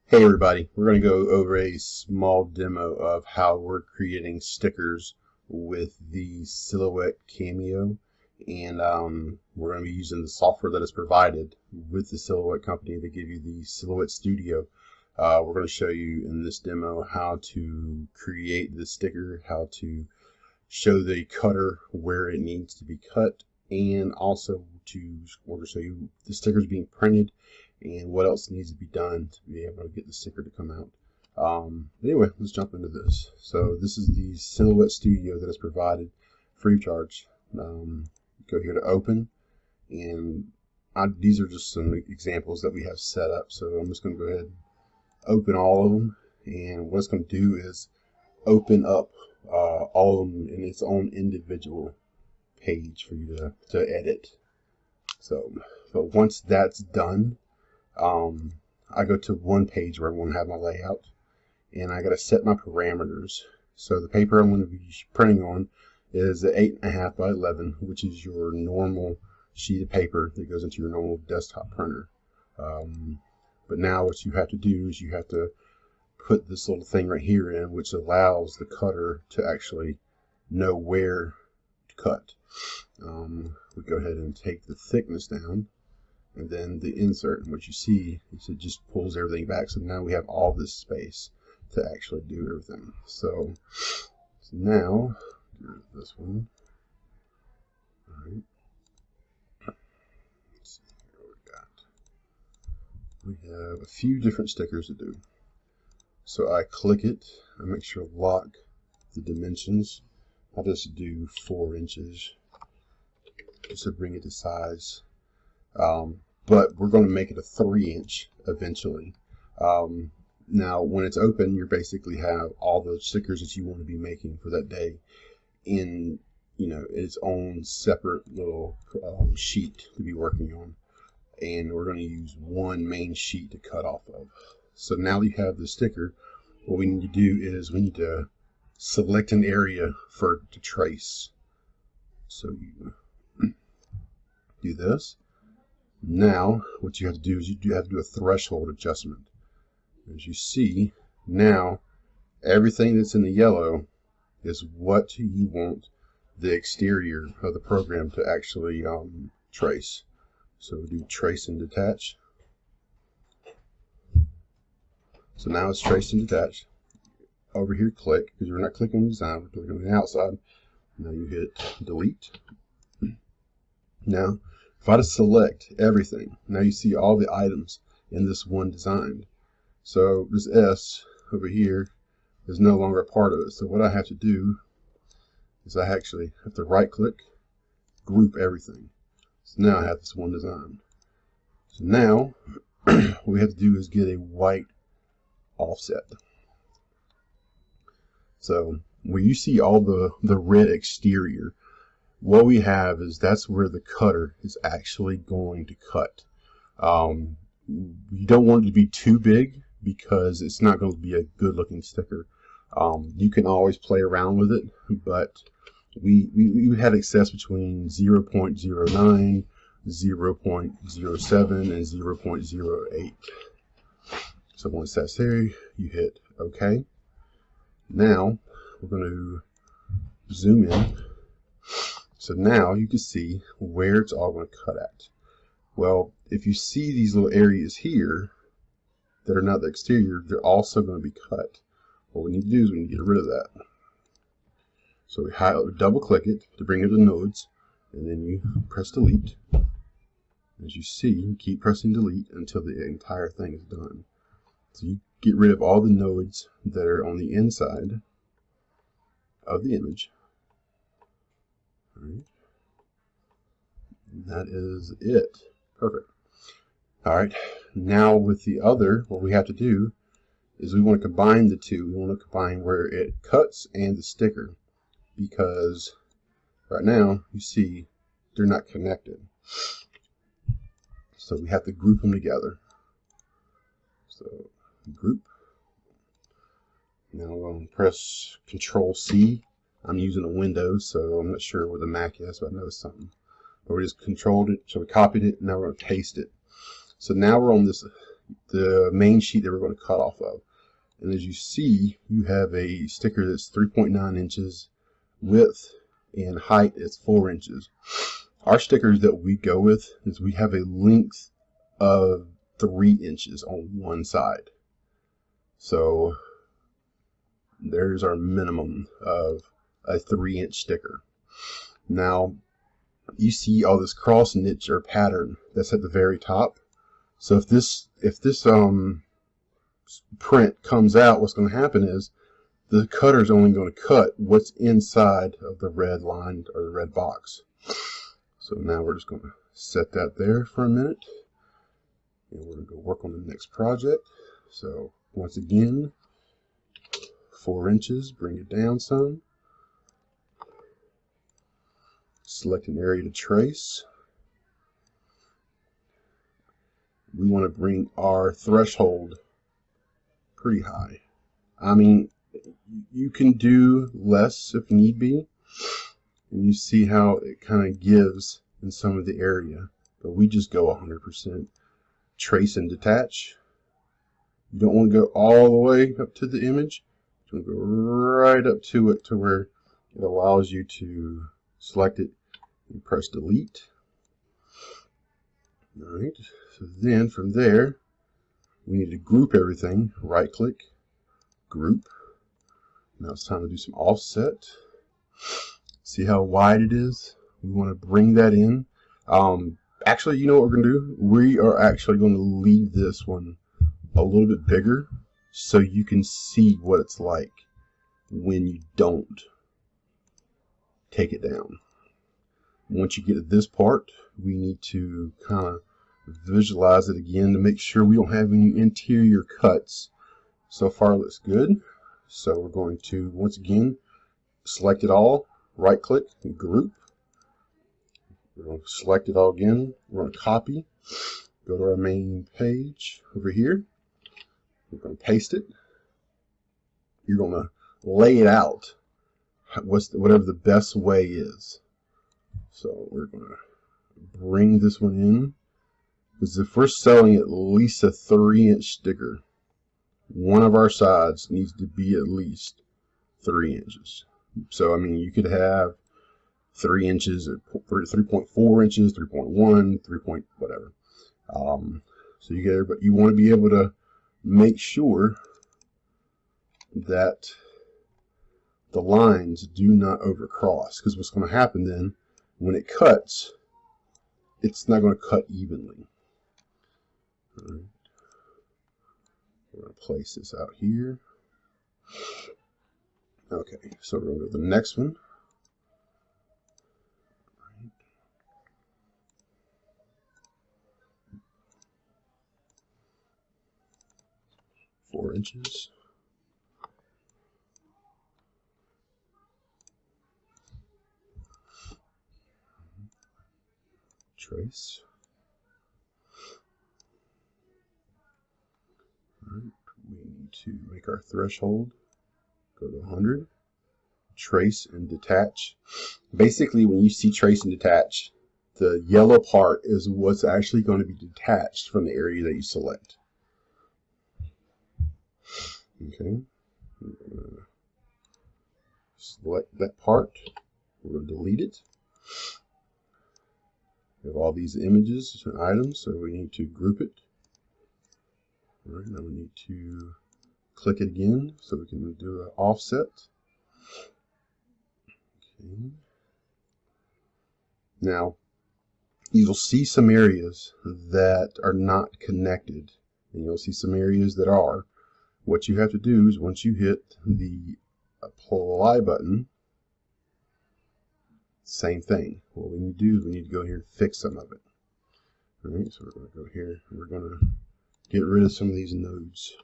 Hey everybody, we're going to go over a small demo of how we're creating stickers with the Silhouette Cameo, and we're going to be using the software that is provided with the Silhouette company to give you the Silhouette Studio. We're going to show you in this demo how to create the sticker, how to show the cutter where it needs to be cut, and also we're going to show you the stickers being printed and what else needs to be done to be able to get the sticker to come out. Anyway, let's jump into this. So this is the Silhouette Studio that is provided free of charge. Go here to open, and these are just some examples that we have set up. So I'm just going to go ahead and open all of them, and what it's going to do is open up all of them in its own individual page for you to edit. So, but once that's done, I go to one page where I'm going to have my layout, and I got to set my parameters. So the paper I'm going to be printing on is the 8.5 by 11, which is your normal sheet of paper that goes into your normal desktop printer. But now what you have to do is you have to put this little thing right here in, which allows the cutter to actually know where to cut. We go ahead and take the thickness down, and then the insert, and what you see is it just pulls everything back. So now we have all this space to actually do everything. So now here's this one. All right. Let's see what we got. We have a few different stickers to do. So I click it, I make sure to lock the dimensions. I'll just do 4 inches just to bring it to size. But we're going to make it a 3-inch eventually. Now when it's open, you basically have all the stickers that you want to be making for that day in its own separate little sheet to be working on, and we're going to use one main sheet to cut off of. So now that you have the sticker, what we need to do is we need to select an area for it to trace. So you do this. Now what you have to do is you have to do a threshold adjustment. As you see, now everything that's in the yellow is what you want the exterior of the program to actually trace. So we do trace and detach. So now it's traced and detached. Over here, click, because we're not clicking on design, we're clicking on the outside. Now you hit delete. Now if I just select everything, now you see all the items in this one design. So this S over here is no longer a part of it. So what I have to do is I actually have to right click, group everything. So now I have this one design. So now what we have to do is get a white offset. So where you see all the red exterior, what we have is that's where the cutter is actually going to cut. You don't want it to be too big because it's not going to be a good looking sticker. You can always play around with it, but we had access between 0.09, 0.07, and 0.08. So once that's there, you hit OK. Now we're going to zoom in. So now you can see where it's all going to cut at. Well, if you see these little areas here that are not the exterior, they're also going to be cut. What we need to do is we need to get rid of that. So we double click it to bring it to nodes, and then you press delete. As you see, you keep pressing delete until the entire thing is done. So you get rid of all the nodes that are on the inside of the image. All right. That is it. Perfect. All right. Now with the other, what we have to do is we want to combine the two. We want to combine where it cuts and the sticker, because right now you see they're not connected. So we have to group them together. So group. Now I'm going to press Control C. I'm using a Windows, so I'm not sure where the Mac is, but I know it's something. But we just controlled it, so we copied it, and now we're going to paste it. So now we're on this the main sheet that we're going to cut off of. And as you see, you have a sticker that's 3.9 inches width, and height is 4 inches. Our stickers that we go with is we have a length of 3 inches on one side. So there's our minimum of a 3-inch sticker. Now you see all this cross niche or pattern that's at the very top. So if this print comes out, what's going to happen is the cutter is only going to cut what's inside of the red line or the red box. So now we're just going to set that there for a minute, and we're going to go work on the next project. So once again, 4 inches, bring it down some. Select an area to trace. We want to bring our threshold pretty high. I mean, you can do less if need be, and you see how it kind of gives in some of the area, but we just go 100%. Trace and detach. You don't want to go all the way up to the image. You want to go right up to it to where it allows you to select it and press delete. Alright, so then from there we need to group everything. Right click, group. Now it's time to do some offset. See how wide it is? We want to bring that in. Actually, you know what we're going to do? We are actually going to leave this one a little bit bigger so you can see what it's like when you don't take it down. Once you get to this part, we need to kind of visualize it again to make sure we don't have any interior cuts. So far it looks good. So we're going to, once again, select it all, right click, and group. We're going to select it all again. We're going to copy, go to our main page over here. We're going to paste it. You're going to lay it out, whatever the best way is. So we're going to bring this one in, because if we're selling at least a 3-inch sticker, one of our sides needs to be at least 3 inches. So I mean, you could have 3 inches, or 3.4 inches, 3.1, 3 point whatever. So you want to be able to make sure that the lines do not overcross, because what's going to happen then, when it cuts, it's not going to cut evenly. All right. We're going to place this out here. Okay, so we're going to go to the next one. 4 inches. Trace. All right, we need to make our threshold. Go to 100. Trace and detach. Basically, when you see trace and detach, the yellow part is what's actually going to be detached from the area that you select. Okay, we're going to select that part. We're going to delete it. We have all these images and items, so we need to group it. All right, now we need to click it again so we can do an offset. Okay. Now, you'll see some areas that are not connected, and you'll see some areas that are. What you have to do is, once you hit the apply button, same thing. What we need to do is we need to go here and fix some of it. All right, so we're going to go here and we're going to get rid of some of these nodes.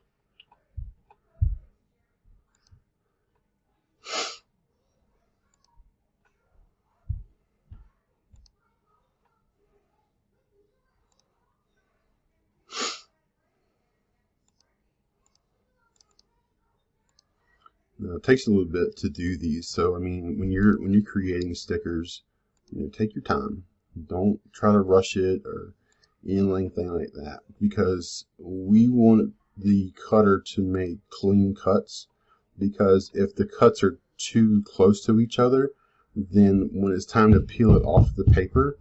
Now, it takes a little bit to do these, so I mean, when you're creating stickers, take your time. Don't try to rush it or anything like that, because we want the cutter to make clean cuts, because if the cuts are too close to each other, then when it's time to peel it off the paper,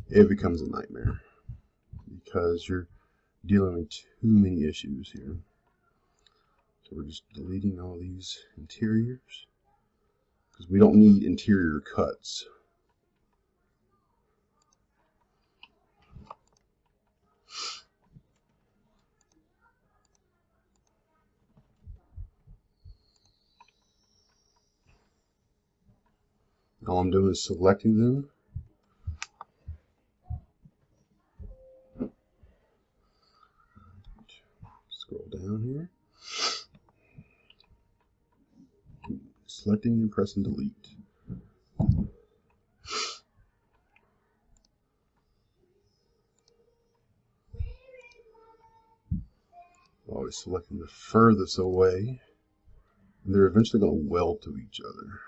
it becomes a nightmare, because you're dealing with too many issues here. So we're just deleting all these interiors, because we don't need interior cuts. All I'm doing is selecting them. Scroll down here. Selecting and pressing delete. Always selecting the furthest away. And they're eventually going to weld to each other.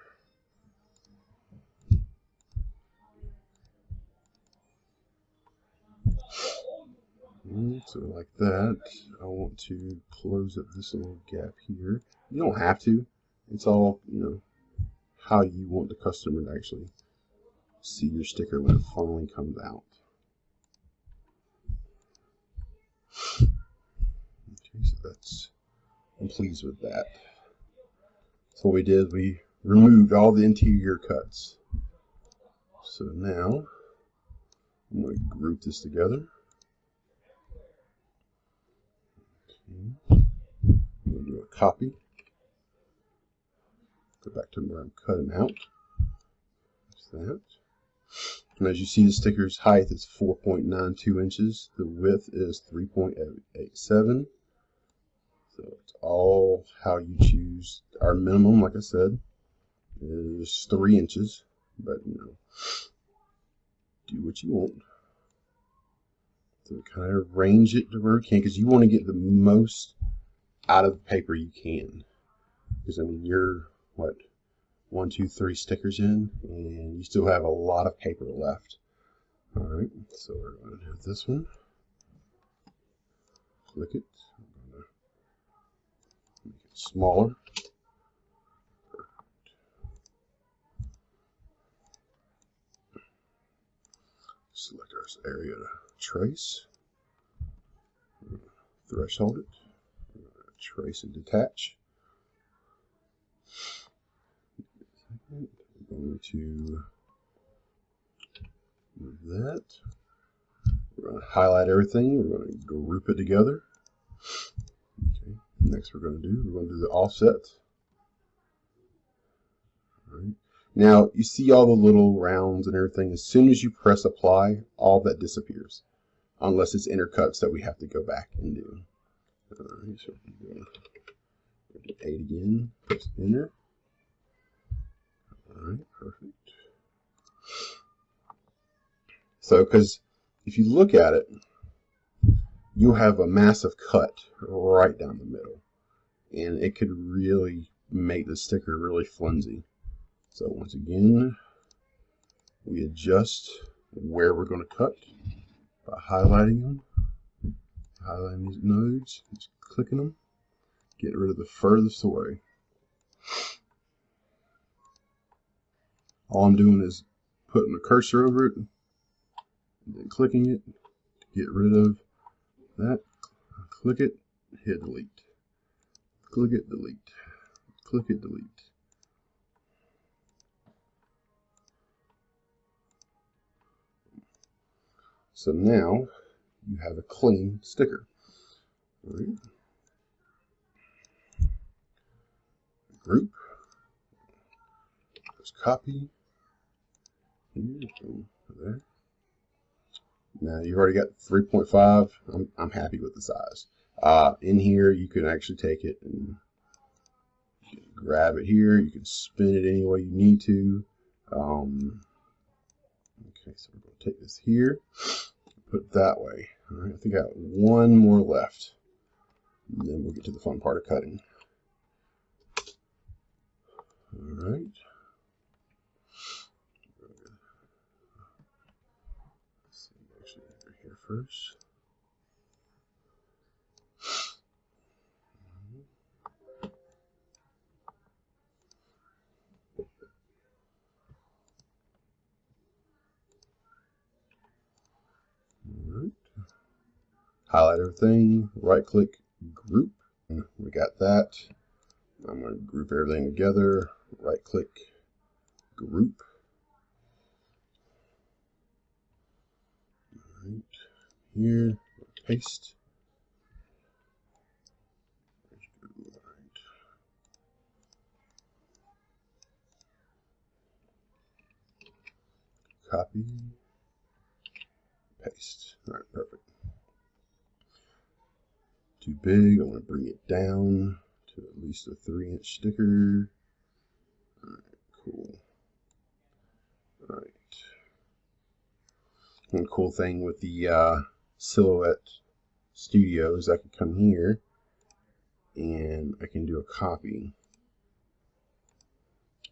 So like that, I want to close up this little gap here. You don't have to. It's all, how you want the customer to actually see your sticker when it finally comes out. Okay, so I'm pleased with that. So what we did, we removed all the interior cuts. So now I'm going to group this together. Okay. I'm going to do a copy. Go back to where I'm cutting out. That's that. And as you see, the sticker's height is 4.92 inches. The width is 3.87. So it's all how you choose. Our minimum, like I said, is 3 inches. But, do what you want. So kind of arrange it to where you can, because you want to get the most out of the paper you can. Because, you're, 1, 2, 3 stickers in, and you still have a lot of paper left. Alright, so we're going to do this one. Click it. I'm going to make it smaller. Select our area to trace. Threshold it. Trace and detach. We're going to move that. We're going to highlight everything. We're going to group it together. Okay. Next we're going to do the offset. All right. Now you see all the little rounds and everything. As soon as you press apply, all that disappears, unless it's intercuts that we have to go back and do. All right, so we're going to do 8 again. Press enter. All right, perfect. So, because if you look at it, you'll have a massive cut right down the middle, and it could really make the sticker really flimsy. So once again, we adjust where we're going to cut by highlighting them, highlighting these nodes, just clicking them, get rid of the furthest away. All I'm doing is putting the cursor over it, and then clicking it to get rid of that. Click it, hit delete. Click it, delete. Click it, delete. So now you have a clean sticker. All right. Group. Just copy. Here, there. Now you've already got 3.5. I'm happy with the size. In here you can actually take it and grab it here. You can spin it any way you need to. Okay, so we're going to take this here, put it that way. All right, I think I got one more left, and then we'll get to the fun part of cutting. All right. Let's see, actually, over here first. highlight everything, right click, group. We got that. I'm going to group everything together, right click, group. Right here, paste. Copy, paste. All right, perfect. Too big, I want to bring it down to at least a 3-inch sticker. All right, cool. All right. One cool thing with the Silhouette Studio is I can come here and I can do a copy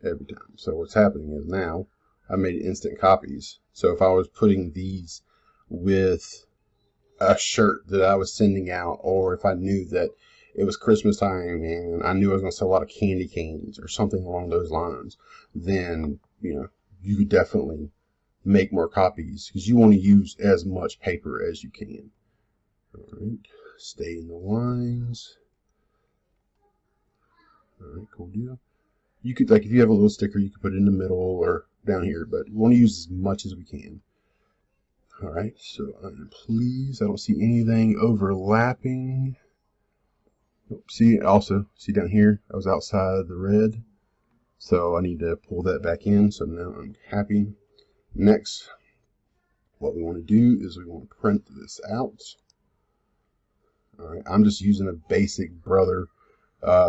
every time. So what's happening is now I made instant copies. So if I was putting these with a shirt that I was sending out, or if I knew that it was Christmas time and I knew I was going to sell a lot of candy canes or something along those lines, then you could definitely make more copies because you want to use as much paper as you can. All right, stay in the lines. All right, cool deal. You could, like, if you have a little sticker, you could put it in the middle or down here, but we want to use as much as we can. All right, so I'm pleased. I don't see anything overlapping. See, also, see down here, I was outside the red, so I need to pull that back in. So now I'm happy. Next, what we want to do is we want to print this out. All right, I'm just using a basic Brother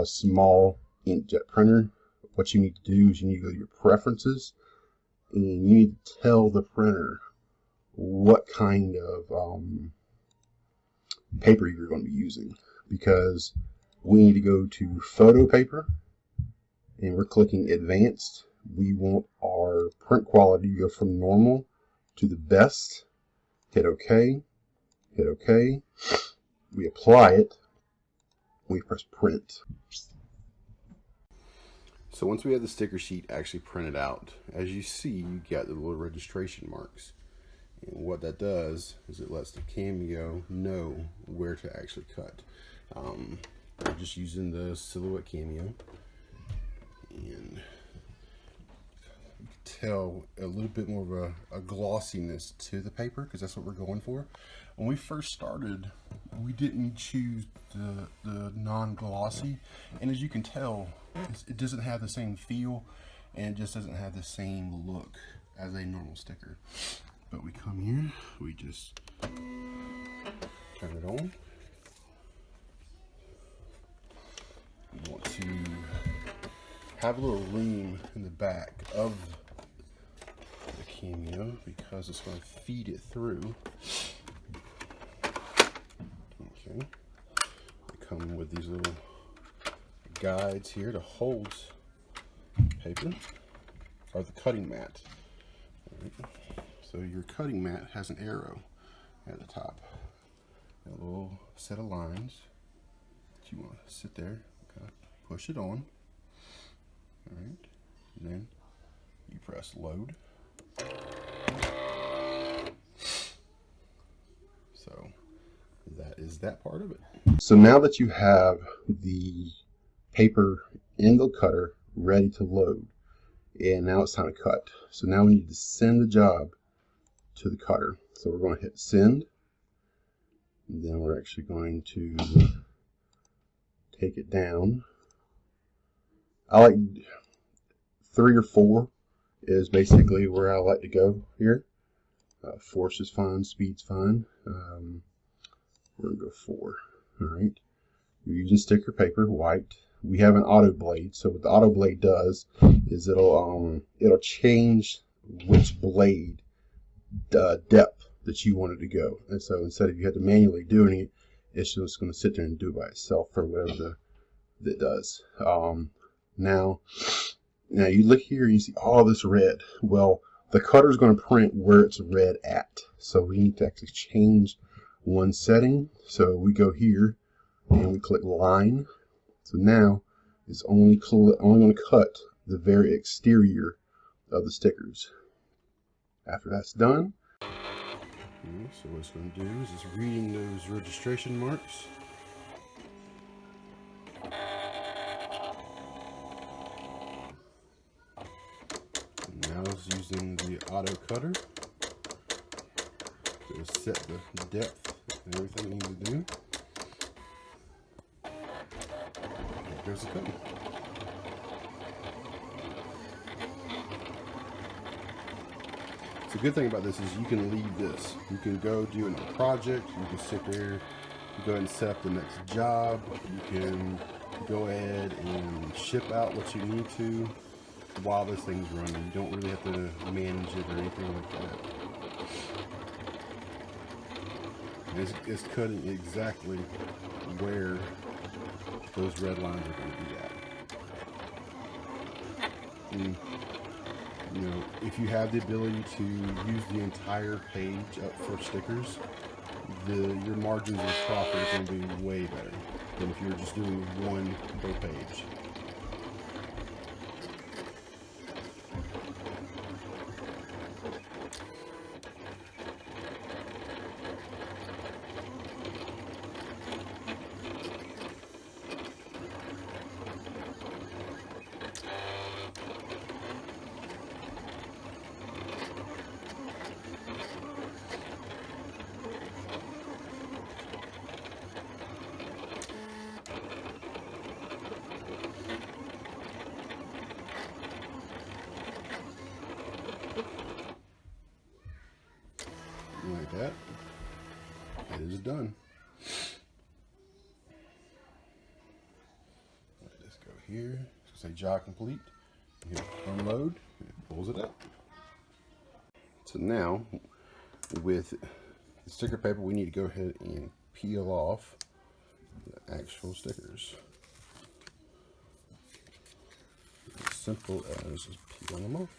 small inkjet printer. What you need to do is you need to go to your preferences, and you need to tell the printer what kind of paper you're going to be using, because we need to go to photo paper and we're clicking advanced. We want our print quality to go from normal to the best. Hit OK, hit OK. We apply it, we press print. So once we have the sticker sheet actually printed out, as you see, you get the little registration marks. And what that does is it lets the Cameo know where to actually cut. I'm just using the Silhouette Cameo, and you can tell a little bit more of a glossiness to the paper because that's what we're going for. When we first started, we didn't choose the non-glossy, and as you can tell, it doesn't have the same feel and it just doesn't have the same look as a normal sticker. But we come here, we just turn it on. We want to have a little room in the back of the Cameo because it's going to feed it through. Okay, they come with these little guides here to hold paper, or the cutting mat. Right. So your cutting mat has an arrow at the top, a little set of lines that you want to sit there, okay. Push it on, all right, and then you press load. So that is that part of it. So now that you have the paper in the cutter ready to load, and now it's time to cut. So now we need to send the job to the cutter. So we're going to hit send, and then we're actually going to take it down. I like 3 or 4 is basically where I like to go here. Force is fine, speed's fine. We're going to go 4. All right. You're using sticker paper, white. We have an auto blade, so what the auto blade does is it'll change which blade depth that you want it to go. And so instead of you had to manually doing it, it's just going to sit there and do it by itself for whatever it does. Now you look here and you see all this red. Well, the cutter is going to print where it's red at. So we need to actually change one setting. So we go here and we click line. So now it's only going to cut the very exterior of the stickers. After that's done, So what it's going to do is it's reading those registration marks. And now it's using the auto cutter to set the depth and everything it needs to do. There goes the cutting. The good thing about this is you can leave this. You can go do another project. You can sit there, go ahead and set up the next job. You can go ahead and ship out what you need to while this thing's running. You don't really have to manage it or anything like that. It's cutting exactly where those red lines are going to be at. And, you know, if you have the ability to use the entire page up for stickers, your margins of profit are going to be way better than if you're just doing one per page. Like that, it is done. Let this go here. It's going to say job complete. Hit unload, and it pulls it up. So now, with the sticker paper, we need to go ahead and peel off the actual stickers. As simple as just peeling them off.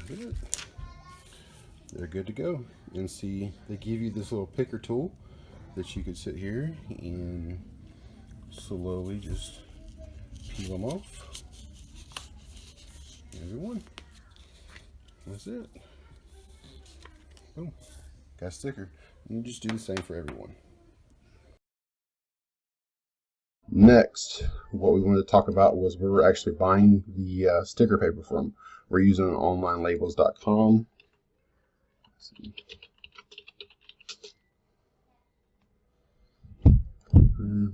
Good. They're good to go. And see, they give you this little picker tool that you could sit here and slowly just peel them off. Everyone. That's it. Boom. Got a sticker. You just do the same for everyone. Next, what we wanted to talk about was where we're actually buying the sticker paper from. We're using onlinelabels.com.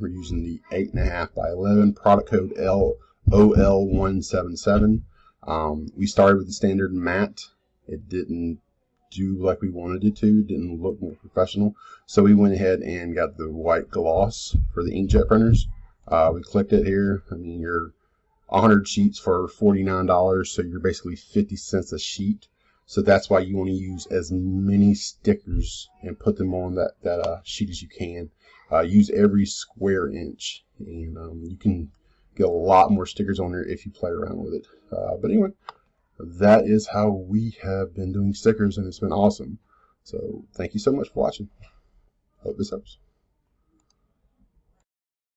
We're using the 8.5 by 11 product code OL177. We started with the standard matte. It didn't do like we wanted it to. It didn't look more professional. So we went ahead and got the white gloss for the inkjet printers. We clicked it here. I mean, you're 100 sheets for $49, so you're basically 50 cents a sheet. So that's why you want to use as many stickers and put them on that sheet as you can. Use every square inch, and you can get a lot more stickers on there if you play around with it. But anyway, that is how we have been doing stickers, and it's been awesome. So thank you so much for watching. Hope this helps.